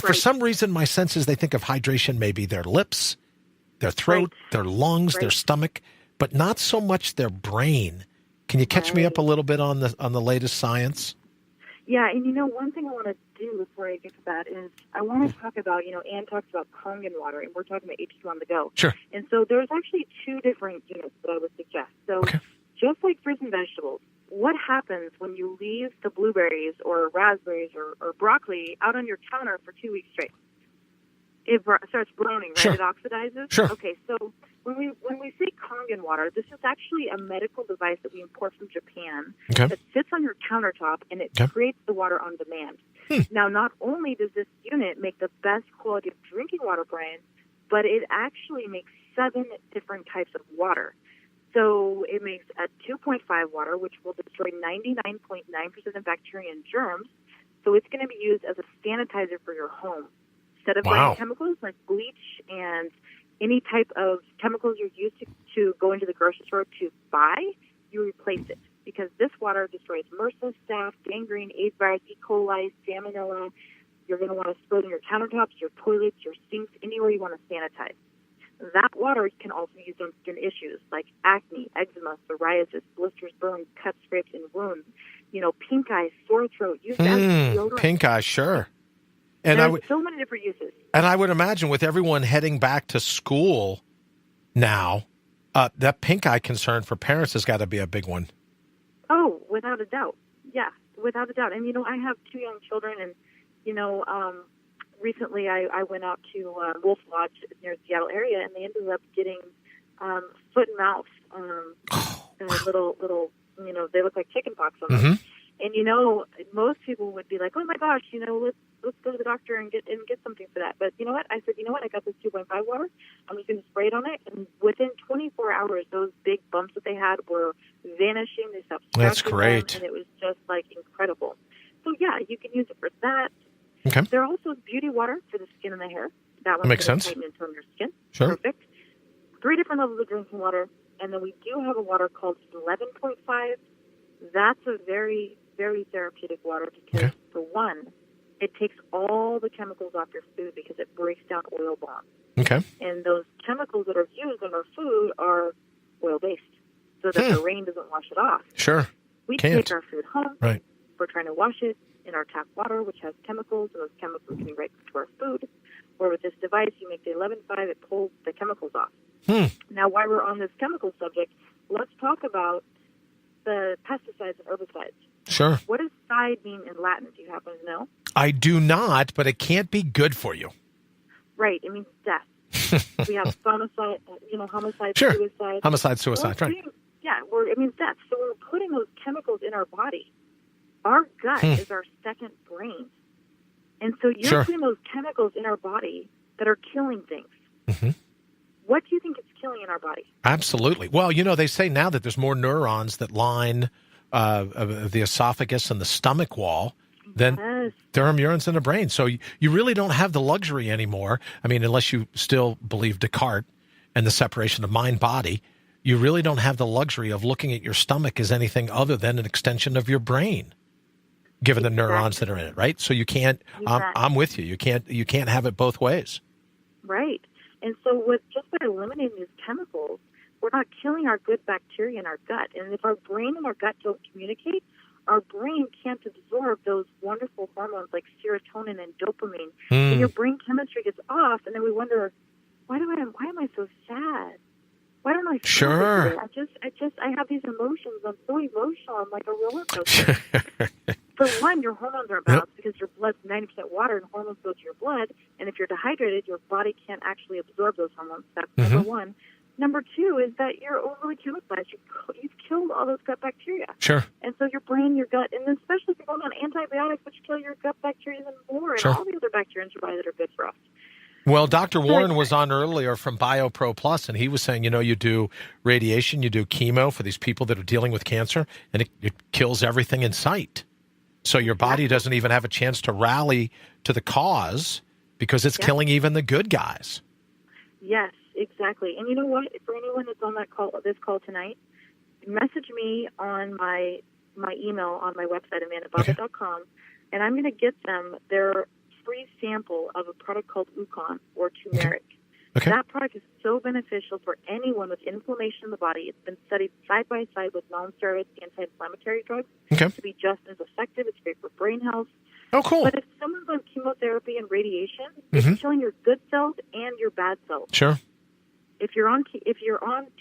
For some reason, my sense is they think of hydration maybe their lips, their throat, their lungs, their stomach, but not so much their brain. Can you catch me up a little bit on the latest science? Yeah, and one thing I want to do before I get to that is I want to talk about, Ann talks about Kangen water, and we're talking about H2 on the go. Sure. And so there's actually two different units that I would suggest. So just like fruits and vegetables, what happens when you leave the blueberries or raspberries or broccoli out on your counter for 2 weeks straight? It starts browning, right? Sure. It oxidizes? Sure. Okay, so when we say Kangen water, this is actually a medical device that we import from Japan that sits on your countertop, and it creates the water on demand. Now, not only does this unit make the best quality of drinking water, Brian, but it actually makes 7 different types of water. So it makes a 2.5 water, which will destroy 99.9% of bacteria and germs. So it's going to be used as a sanitizer for your home. Instead of buying chemicals like bleach and any type of chemicals you're used to go into the grocery store to buy, you replace it. Because this water destroys MRSA, staph, gangrene, AIDS virus, E. coli, salmonella. You're going to want to spray it on your countertops, your toilets, your sinks, anywhere you want to sanitize. That water can also be used on skin issues like acne, eczema, psoriasis, blisters, burns, cuts, scrapes, and wounds. Pink eye, sore throat. Use that deodorant. Pink eye, sure. And there's so many different uses. And I would imagine with everyone heading back to school now, that pink eye concern for parents has got to be a big one. Oh, without a doubt. Yeah, without a doubt. And, I have 2 young children, and, recently I went out to Wolf Lodge near the Seattle area, and they ended up getting foot and mouth, little, they look like chicken pox on them. And, most people would be like, oh, my gosh, let's go to the doctor and get something for that. But you know what? I said, I got this 2.5 water. I'm just going to spray it on it. And within 24 hours, those big bumps that they had were vanishing. They stopped scratching. That's great. Them, and it was just, incredible. So, yeah, you can use it for that. Okay. There are also beauty water for the skin and the hair. That one makes sense. Tighten and tone your skin. Sure. Perfect. 3 different levels of drinking water. And then we do have a water called 11.5. That's a very, very therapeutic water because, for one, it takes all the chemicals off your food because it breaks down oil bonds. Okay. And those chemicals that are used in our food are oil-based, so that the rain doesn't wash it off. Sure. We take our food home. Right. We're trying to wash it in our tap water, which has chemicals, and those chemicals can be right to our food. Where with this device, you make the 11.5, it pulls the chemicals off. Now, while we're on this chemical subject, let's talk about the pesticides and herbicides. Sure. What does side mean in Latin? Do you happen to know? I do not, but it can't be good for you. Right. It means death. We have homicide, sure. suicide. Homicide, suicide, right. It means death. So we're putting those chemicals in our body. Our gut is our second brain. And so you're putting those chemicals in our body that are killing things. What do you think it's killing in our body? Absolutely. Well, they say now that there's more neurons that line the esophagus and the stomach wall than there are neurons in the brain. So you really don't have the luxury anymore. I mean, unless you still believe Descartes and the separation of mind-body, you really don't have the luxury of looking at your stomach as anything other than an extension of your brain, given the neurons that are in it, right? So you can't. I'm with you. You can't have it both ways. Right. And so just by eliminating these chemicals, we're not killing our good bacteria in our gut. And if our brain and our gut don't communicate, our brain can't absorb those wonderful hormones like serotonin and dopamine. And your brain chemistry gets off, and then we wonder, why am I so sad? Why don't I feel good today? I have these emotions. I'm so emotional. I'm like a roller coaster. For one, your hormones are imbalanced because your blood's 90% water and hormones go to your blood. And if you're dehydrated, your body can't actually absorb those hormones. That's number one. Number two is that you're overly chemicalized. You've killed all those gut bacteria. Sure. And so your brain, your gut, and especially if you're going on antibiotics, which kill your gut bacteria even more, and all the other bacteria in your body that are good for us. Well, Dr. Warren was on earlier from BioPro Plus, and he was saying, you do radiation, you do chemo for these people that are dealing with cancer, and it kills everything in sight. So your body doesn't even have a chance to rally to the cause because it's killing even the good guys. Yes, exactly. And you know what? For anyone that's on this call tonight, message me on my email on my website, amandabobbitt.com, and I'm going to get them their free sample of a product called Ukon or turmeric. Okay. That product is so beneficial for anyone with inflammation in the body. It's been studied side by side with non-steroid anti-inflammatory drugs to be just as effective. It's great for brain health. Oh, cool. But if someone's on chemotherapy and radiation, it's killing your good cells and your bad cells. Sure. If you're on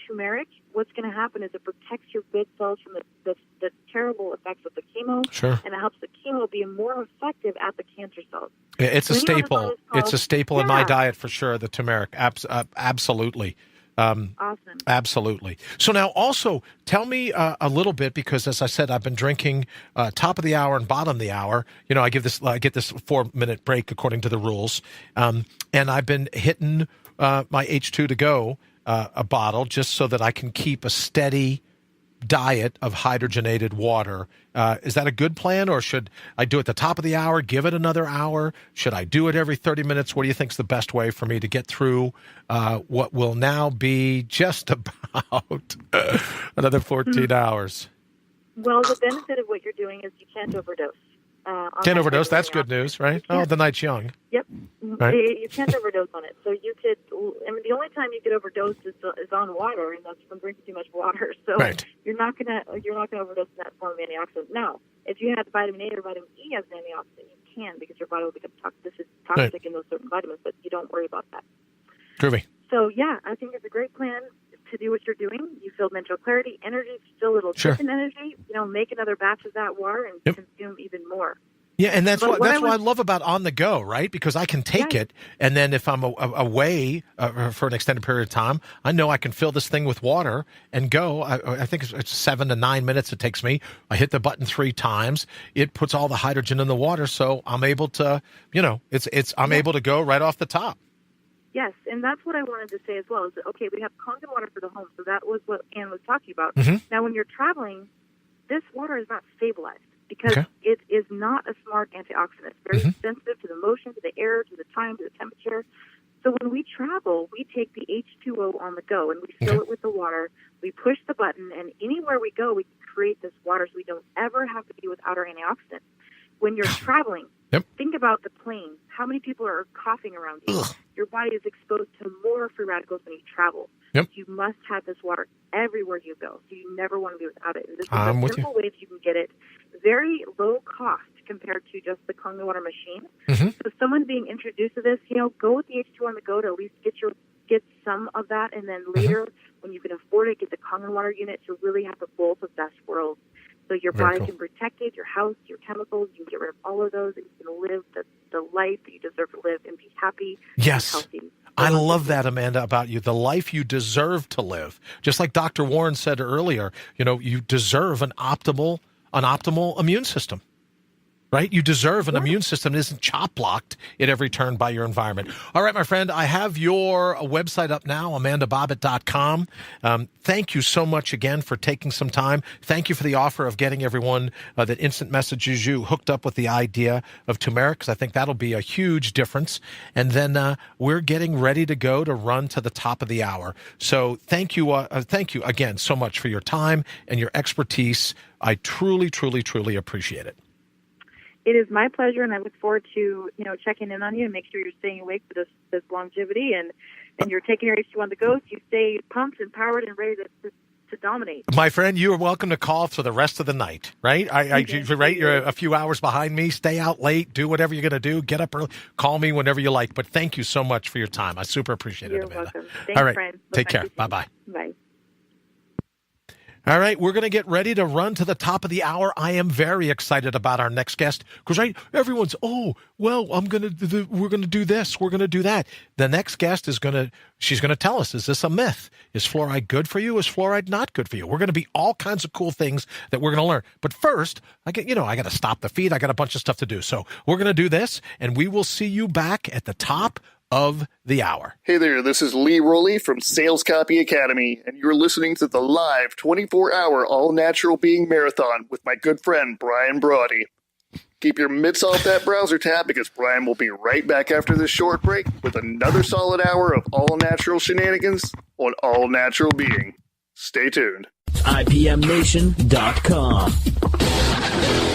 turmeric, what's going to happen is it protects your good cells from the terrible effects of the chemo, and it helps the chemo be more effective at the cancer cells. It's a staple. It's a staple in my diet for sure. The turmeric, absolutely. Awesome. Absolutely. So now also tell me a little bit, because as I said, I've been drinking top of the hour and bottom of the hour. I get this 4-minute break according to the rules. And I've been hitting my H2 to go a bottle just so that I can keep a steady diet of hydrogenated water. Is that a good plan, or should I do it at the top of the hour, give it another hour? Should I do it every 30 minutes? What do you think is the best way for me to get through what will now be just about another 14 hours? Well, the benefit of what you're doing is you can't overdose. Can't overdose. That's good news, right? Oh, the night's young. Yep. Right. You can't overdose on it. So you could, the only time you could overdose is on water, and that's from drinking too much water. So you're not gonna overdose in that form of antioxidant. Now, if you had vitamin A or vitamin E as an antioxidant, you can, because your body will become toxic in those certain vitamins, but you don't worry about that. Groovy. So yeah, I think it's a great plan to do what you're doing. You feel mental clarity, energy, still a little dip in energy. Make another batch of that water and consume even more. Yeah, and that's what I love about on the go, right? Because I can take it, and then if I'm away for an extended period of time, I know I can fill this thing with water and go. I think it's 7 to 9 minutes it takes me. I hit the button 3 times. It puts all the hydrogen in the water, so I'm able to, I'm able to go right off the top. Yes, and that's what I wanted to say as well. Is that, okay, we have Kangen water for the home, so that was what Ann was talking about. Now, when you're traveling, this water is not stabilized because it is not a smart antioxidant. It's very sensitive to the motion, to the air, to the time, to the temperature. So when we travel, we take the H2O on the go, and we fill it with the water. We push the button, and anywhere we go, we can create this water so we don't ever have to be without our antioxidant. When you're traveling, think about the plane. How many people are coughing around you? Your body is exposed to more free radicals when you travel. You must have this water everywhere you go, so you never want to be without it. And this is a simple way that you can get it very low cost compared to just the Kangen water machine. So someone being introduced to this, go with the H2 on the go to at least get some of that, and then later, when you can afford it, get the Kangen water unit to really have the both of best worlds. So your body can protect it, your house, your chemicals. You can get rid of all of those, and you can live the life that you deserve to live and be happy and healthy. I love that, Amanda, about you. The life you deserve to live. Just like Dr. Warren said earlier, you deserve an optimal immune system. right? You deserve an immune system that isn't chop blocked at every turn by your environment. All right, my friend, I have your website up now, amandabobbitt.com. Thank you so much again for taking some time. Thank you for the offer of getting everyone that instant messages you hooked up with the idea of turmeric, because I think that'll be a huge difference. And then we're getting ready to go to run to the top of the hour. So thank you again so much for your time and your expertise. I truly, truly, truly appreciate it. It is my pleasure, and I look forward to checking in on you and make sure you're staying awake for this longevity and you're taking your H2 on the go. So you stay pumped, empowered, and ready to dominate. My friend, you are welcome to call for the rest of the night, right? Right? You're a few hours behind me. Stay out late. Do whatever you're going to do. Get up early. Call me whenever you like. But thank you so much for your time. I super appreciate it, Amanda. You're welcome. Thanks, all right. friend. Take care. Bye-bye. Bye. All right, we're going to get ready to run to the top of the hour. I am very excited about our next guest because everyone's, we're going to do this, we're going to do that. The next guest she's going to tell us, is this a myth? Is fluoride good for you? Is fluoride not good for you? We're going to be all kinds of cool things that we're going to learn. But first, I got to stop the feed. I got a bunch of stuff to do. So we're going to do this, and we will see you back at the top of the hour. Hey there, this is Lee Rowley from Sales Copy Academy, and you're listening to the live 24-hour all-natural being marathon with my good friend Brian Brawdy. Keep your mitts off that browser tab because Brian will be right back after this short break with another solid hour of all-natural shenanigans on All Natural Being. Stay tuned. IPMNation.com.